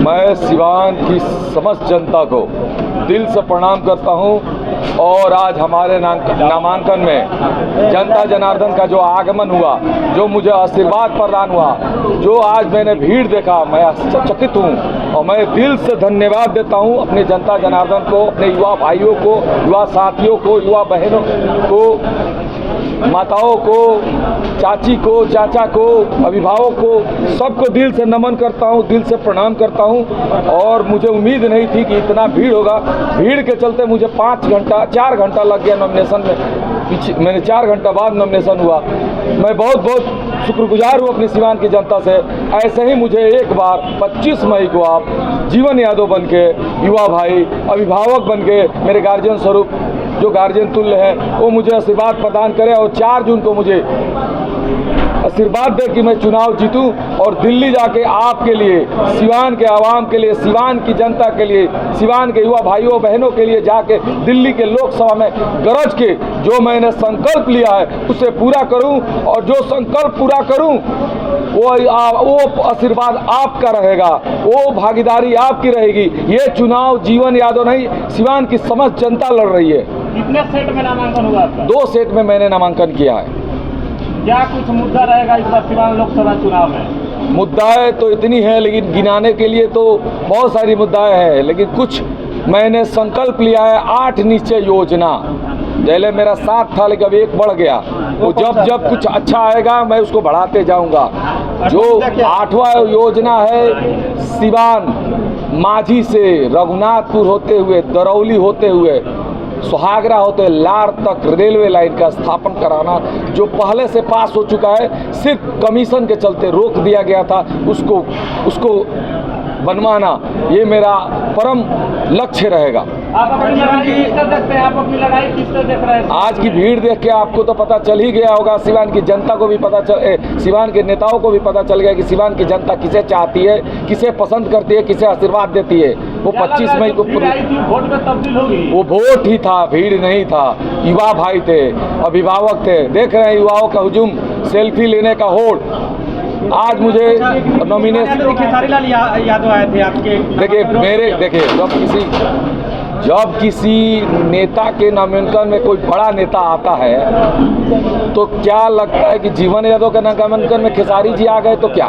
मैं सिवान की समस्त जनता को दिल से प्रणाम करता हूं और आज हमारे नामांकन में जनता जनार्दन का जो आगमन हुआ, जो मुझे आशीर्वाद प्रदान हुआ, जो आज मैंने भीड़ देखा, मैं आश्चर्यचकित हूं और मैं दिल से धन्यवाद देता हूं अपने जनता जनार्दन को, अपने युवा भाइयों को, युवा साथियों को, युवा बहनों को, माताओं को, चाची को, चाचा को, अभिभावक को, सबको दिल से नमन करता हूं, दिल से प्रणाम करता हूं। और मुझे उम्मीद नहीं थी कि इतना भीड़ होगा। भीड़ के चलते मुझे 4 घंटा लग गया नॉमिनेशन में। मैंने 4 घंटा बाद नॉमिनेशन हुआ। मैं बहुत शुक्रगुजार हूँ अपनी सिवान की जनता से। ऐसे ही मुझे एक बार 25 मई को आप जीवन यादव बन के, युवा भाई, अभिभावक बन के, मेरे गार्जियन स्वरूप जो गार्जियन तुल्य है, वो मुझे आशीर्वाद प्रदान करे और 4 जून को मुझे आशीर्वाद दे कि मैं चुनाव जीतूं और दिल्ली जाके आपके लिए, सिवान के आवाम के लिए, सिवान की जनता के लिए, सिवान के युवा भाइयों बहनों के लिए जाके दिल्ली के लोकसभा में गरज के जो मैंने संकल्प लिया है उसे पूरा करूं और जो संकल्प पूरा करूं वो आशीर्वाद आपका रहेगा, वो भागीदारी आपकी रहेगी। ये चुनाव जीवन यादव नहीं, सिवान की समस्त जनता लड़ रही है। कितने सेट में नामांकन हुआ आपका? 2 सेट में मैंने नामांकन किया है। क्या कुछ मुद्दा रहेगा इस बार सिवान लोकसभा चुनाव में? मुद्दाएं तो इतनी हैं, लेकिन गिनाने के लिए तो बहुत सारी मुद्दाएं हैं, लेकिन कुछ मैंने संकल्प लिया है। 8 निश्चय योजना, पहले मेरा 7 था लेकिन अब 1 बढ़ गया। वो जब कुछ अच्छा आएगा मैं उसको बढ़ाते जाऊंगा। जो 8वां योजना है, सिवान माझी से रघुनाथपुर होते हुए, दरौली होते हुए, सुहागरा होते लार तक रेलवे लाइन का स्थापन कराना, जो पहले से पास हो चुका है, सिर्फ कमीशन के चलते रोक दिया गया था, उसको बनवाना, ये मेरा परम लक्ष्य रहेगा। आप अपनी लड़ाई किस तरह देखते हैं? आप अपनी लड़ाई किस तरह देख रहे हैं? आज की भीड़ देख के आपको तो पता चल ही गया होगा, सिवान की जनता को भी पता सिवान के नेताओं को भी पता चल गया कि सिवान की जनता किसे चाहती है, किसे पसंद करती है, किसे आशीर्वाद देती है। वो 25 मई को वोट में तब्दील होगी। वो वोट ही था, भीड़ नहीं था। युवा भाई थे, अभिभावक थे। देख रहे हैं युवाओं का हुजूम, सेल्फी लेने का होड़। आज मुझे नॉमिनेशन खेसारी लाल यादव आए थे आपके। देखिए जब किसी नेता के नामांकन में कोई बड़ा नेता आता है तो क्या लगता है कि जीवन यादव के नामांकन में खेसारी जी आ गए तो क्या?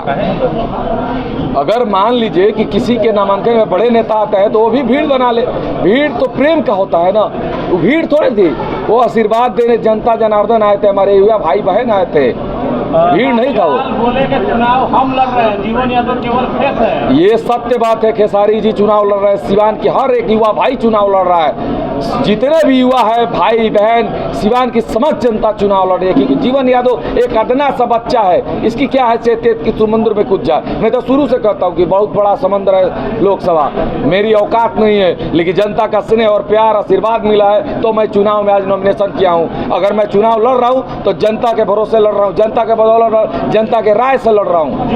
अगर मान लीजिए कि किसी के नामांकन में बड़े नेता आते हैं तो वो भी भीड़ बना ले। भीड़ तो प्रेम का होता है ना, वो भीड़ थोड़ी थी। वो आशीर्वाद देने जनता जनार्दन आए थे, हमारे युवा भाई बहन आए थे, भीड़ नहीं था। वो बोले कि चुनाव हम लड़ रहे हैं, जीवन यादव केवल फेस है। ये सत्य बात है। खेसारी जी चुनाव लड़ रहे हैं, सिवान की हर एक युवा भाई चुनाव लड़ रहा है। जितने भी युवा है, भाई बहन, सिवान की समस्त जनता चुनाव लड़ रही है, क्योंकि जीवन यादव एक अदना सा बच्चा है। इसकी क्या हैसियत है कि समुद्र में कूद जाए? मैं तो शुरू से कहता हूँ कि बहुत बड़ा समंदर है लोकसभा, मेरी औकात नहीं है, लेकिन जनता का स्नेह और प्यार, आशीर्वाद मिला है तो मैं चुनाव में आज नॉमिनेशन किया हूँ। अगर मैं चुनाव लड़ रहा हूँ तो जनता के भरोसे लड़ रहा हूँ, जनता के बदौलत, जनता के राय से लड़ रहा हूँ।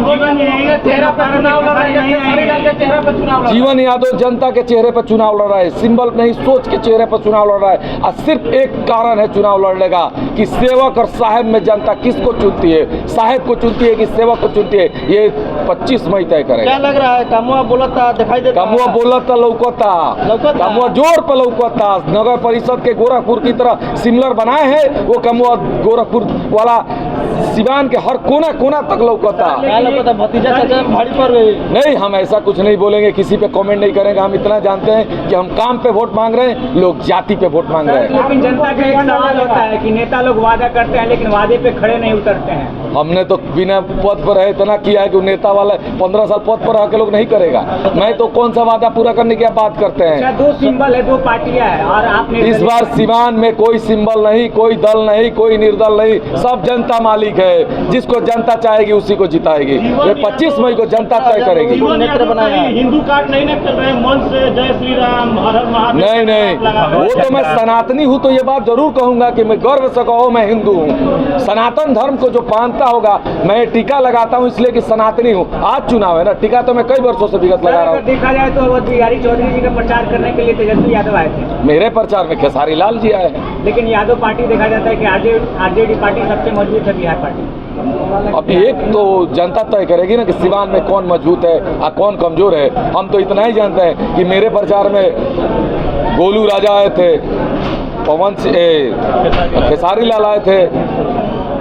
जीवन यादव जनता के चेहरे पर चुनाव लड़ रहा है, सिंबल नहीं, सोच के चेहरे पर चुनाव लड़ रहा है। और सिर्फ एक कारण है चुनाव लड़ने का कि सेवक और साहेब में जनता किसको चुनती है, साहेब को चुनती है कि सेवक को चुनती है, ये 25 मई तय करेगा। क्या लग रहा है? कमुआ बोलता दिखाई देता, कमुआ बोलता लौकता, कमुआ जोर पर लौकता। नगर परिषद के गोरखपुर की तरह सिमिलर बनाए हैं, वो कमुआ गोरखपुर वाला सिवान के हर कोना तक लौकता। भतीजा चाचा भारी पड़ गई। नहीं, हम ऐसा कुछ नहीं बोलेंगे, किसी पे कमेंट नहीं करेंगे। हम इतना जानते हैं कि हम काम पे वोट मांग रहे हैं, लोग जाति पे वोट मांग रहे हैं। लेकिन जनता का एक सवाल होता है कि नेता लोग वादा करते हैं लेकिन वादे पे खड़े नहीं उतरते हैं। हमने तो बिना पद पर रहे इतना किया है कि नेता वाला 15 साल पद पर रह के लोग नहीं करेगा। मैं तो कौन सा वादा पूरा करने की बात करते हैं? 2 सिंबल है, 2 पार्टियां है और आपने इस बार सिवान में कोई सिंबल नहीं, कोई दल नहीं, कोई निर्दल नहीं, सब जनता मालिक है। जिसको जनता चाहेगी उसी को जिताएगी। ये 25 मई को जनता तय करेगी। हिंदू कार्ड नहीं ना कर रहे, मन से जय श्री राम, हर हर महादेव। नहीं, वो तो मैं सनातनी हूँ तो ये बात जरूर कहूंगा कि मैं गर्व से कहो मैं हिंदू हूँ। सनातन धर्म को जो मानता होगा, मैं टीका लगाता हूँ इसलिए कि सनातनी हूँ। आज चुनाव है ना, टीका तो मैं कई वर्षों से विगत लगा रहा हूँ। देखा जाए तो बिहारी चौधरी जी का प्रचार करने के लिए तेजस्वी यादव आए थे। मेरे प्रचार में खेसारी लाल जी आए हैं। लेकिन यादव पार्टी देखा जाता है कि आरजेडी पार्टी सबसे मजबूत है, बिहार पार्टी। अब एक तो जनता तय करेगी ना कि सिवान में कौन मजबूत है और कौन कमजोर है। हम तो इतना ही जानते हैं कि मेरे प्रचार में गोलू राजा आए थे, खेसारी लाल आए थे,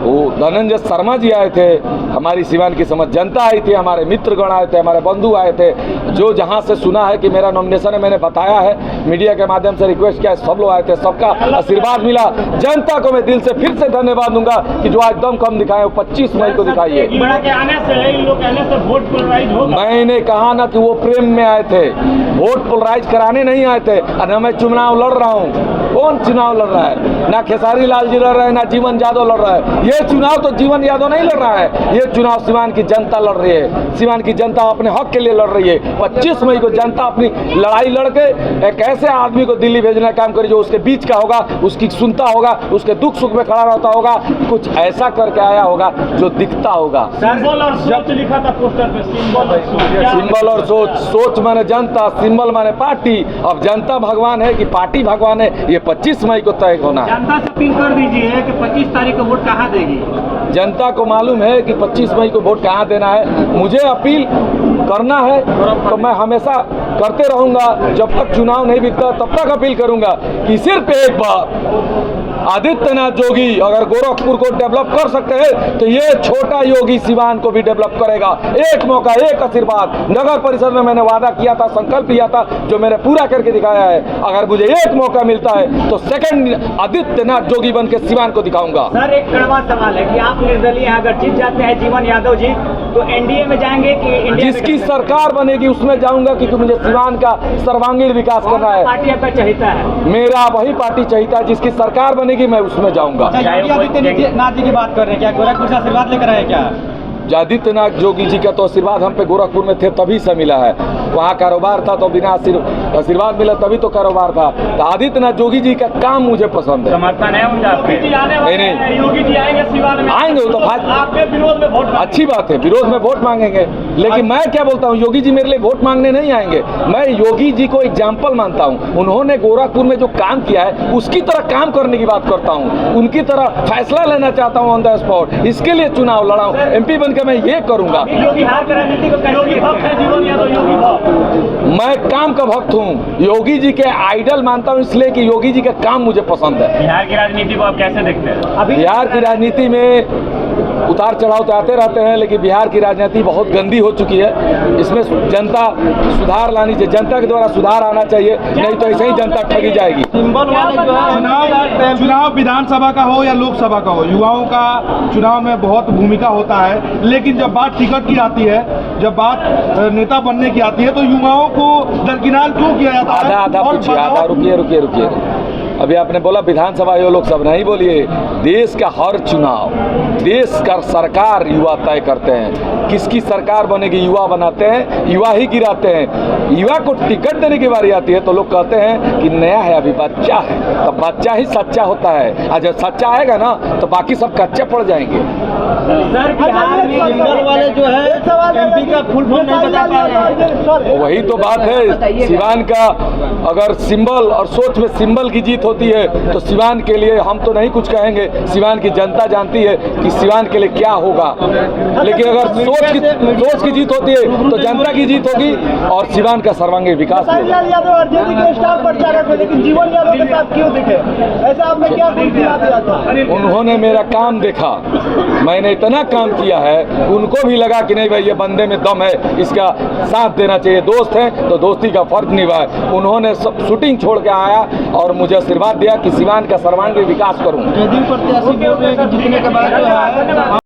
वो धनंजय शर्मा जी आए थे, हमारी सिवान की समझ जनता आई थी, हमारे मित्रगण आए थे, हमारे बंधु आए थे। जो जहां से सुना है कि मेरा नॉमिनेशन है, मैंने बताया है, मीडिया के माध्यम से रिक्वेस्ट किया है, सब लोग आए थे, सबका आशीर्वाद मिला। जनता को मैं दिल से फिर से धन्यवाद दूंगा कि जो आज दम कम दिखाए, वो 25 मई को दिखाइए। मैंने कहा ना कि वो प्रेम में आए थे, वोट पोलराइज कराने नहीं आए थे। और न मैं चुनाव लड़ रहा हूँ, कौन चुनाव लड़ रहा है? ना खेसारी लाल जी लड़ रहे हैं, ना जीवन यादव लड़ रहा है। ये चुनाव तो जीवन यादव नहीं लड़ रहा है, ये चुनाव सिवान की जनता लड़ रही है। सिवान की जनता अपने हक के लिए लड़ रही है। 25 मई को जनता अपनी लड़ाई लड़के एक ऐसे आदमी को दिल्ली भेजने का काम करे जो उसके बीच का होगा, उसकी सुनता होगा, उसके दुख सुख में खड़ा रहता होगा, कुछ ऐसा करके आया होगा जो दिखता होगा। सिंबल और सोच लिखा था पोस्टर पे, सिंबल और सोच, सोच माने जनता, सिंबल माने पार्टी। अब जनता भगवान है कि पार्टी भगवान है, ये 25 मई को तय होना है। जनता से अपील कर दीजिए कि 25 तारीख को वोट कहाँ देगी। जनता को मालूम है कि 25 मई को वोट कहाँ देना है। मुझे अपील करना है तो मैं हमेशा करते रहूंगा, जब तक चुनाव नहीं बीतता तब तक अपील करूंगा कि सिर्फ एक बार आदित्यनाथ जोगी अगर गोरखपुर को डेवलप कर सकते हैं तो ये छोटा योगी सिवान को भी डेवलप करेगा। एक मौका, एक आशीर्वाद। नगर परिषद में मैंने वादा किया था, संकल्प लिया था, जो मैंने पूरा करके दिखाया है। अगर मुझे एक मौका मिलता है तो सेकंड आदित्यनाथ जोगी बन के सिवान को दिखाऊंगा। सर, एक कड़वा सवाल है कि आप निर्दलीय अगर जीत जाते हैं जीवन यादव जी, तो एनडीए में जाएंगे कि इंडिया? जिसकी सरकार बनेगी उसमें जाऊंगा, क्योंकि मुझे सिवान का सर्वांगीण विकास करना है। पार्टी आपका चाहता है? मेरा वही पार्टी चाहता है, जिसकी सरकार बनेगी मैं उसमें जाऊंगा। योगी आदित्यनाथ जी की बात कर रहे हैं, क्या गोरखपुर से आशीर्वाद लेकर आए क्या? आदित्यनाथ जोगी जी का तो आशीर्वाद हम पे गोरखपुर में थे तभी से मिला है। वहाँ कारोबार था तो बिना आशीर्वाद मिला तभी तो कारोबार था। तो आदित्यनाथ जोगी जी का काम मुझे पसंद है। समर्थन है उनका? नहीं, योगी जी आएंगे सिवान में, आएंगे तो आपके विरोध में वोट, अच्छी बात है, विरोध में वोट मांगेंगे। लेकिन मैं क्या बोलता हूँ, योगी जी मेरे लिए वोट मांगने नहीं आएंगे। मैं योगी जी को एग्जाम्पल मानता हूँ। उन्होंने गोरखपुर में जो काम किया है उसकी तरह काम करने की बात करता हूँ, उनकी तरह फैसला लेना चाहता हूँ ऑन द स्पॉट। इसके लिए चुनाव लड़ा हूँ, MP बनकर मैं ये करूंगा। योगी हार की राजनीति को कैसे भक्त है जीवन यादव? योगी भक्त, मैं काम का भक्त हूँ, योगी जी के आइडल मानता हूँ, इसलिए कि योगी जी का काम मुझे पसंद है। बिहार की राजनीति को आप कैसे देखते हैं? बिहार की राजनीति में उतार चढ़ाव तो आते रहते हैं, लेकिन बिहार की राजनीति बहुत गंदी हो चुकी है। इसमें जनता सुधार लानी चाहिए, जनता के द्वारा सुधार आना चाहिए, नहीं तो ऐसे ही जनता ठगी जाएगी। सिंबल वाले जो है चुनाव विधानसभा का हो या लोकसभा का हो, युवाओं का चुनाव में बहुत भूमिका होता है। लेकिन जब बात टिकट की आती है, जब बात नेता बनने की आती है, तो युवाओं को दरकिनार क्यों किया जाता है? आधा पूछिए, आधा रुकिए। अभी आपने बोला विधानसभा हो लोकसभा, नहीं बोलिए। देश का हर चुनाव देश का सरकार युवा तय करते हैं। किसकी सरकार बनेगी युवा बनाते हैं, युवा ही गिराते हैं। युवा को टिकट देने की बारी आती है तो लोग कहते हैं कि नया है, अभी बच्चा है, तब बच्चा ही सच्चा होता है। और जब सच्चा आएगा ना तो बाकी सब कच्चे पड़ जाएंगे। सर, बिहार में सिंबल वाले जो है MP का फुल फॉर्म नहीं बता पा रहे हैं। वही तो बात है। सिवान का अगर सिंबल और सोच में सिंबल की जीत होती है तो सिवान के लिए हम तो नहीं कुछ कहेंगे, सिवान की जनता जानती है कि सिवान के लिए क्या होगा। लेकिन अगर सोच की जीत होती है तो जनता की जीत होगी और सिवान का सर्वांगीण विकास होगा। यादव आरजेडी के स्टार प्रचारक थे, लेकिन जीवन यादव के साथ क्यों दिखे? ऐसा आपने क्या दिया था? उन्होंने मेरा काम देखा, मैंने इतना काम किया है, उनको भी लगा कि नहीं भाई ये बंदे में दम है, इसका साथ देना चाहिए। दोस्त हैं तो दोस्ती का फर्ज निभाए। उन्होंने सब शूटिंग छोड़ के आया और मुझे आशीर्वाद दिया कि सिवान का सर्वांगीण विकास करूं। प्रत्याशी बोल रहे हैं कि जीतने के बाद जो है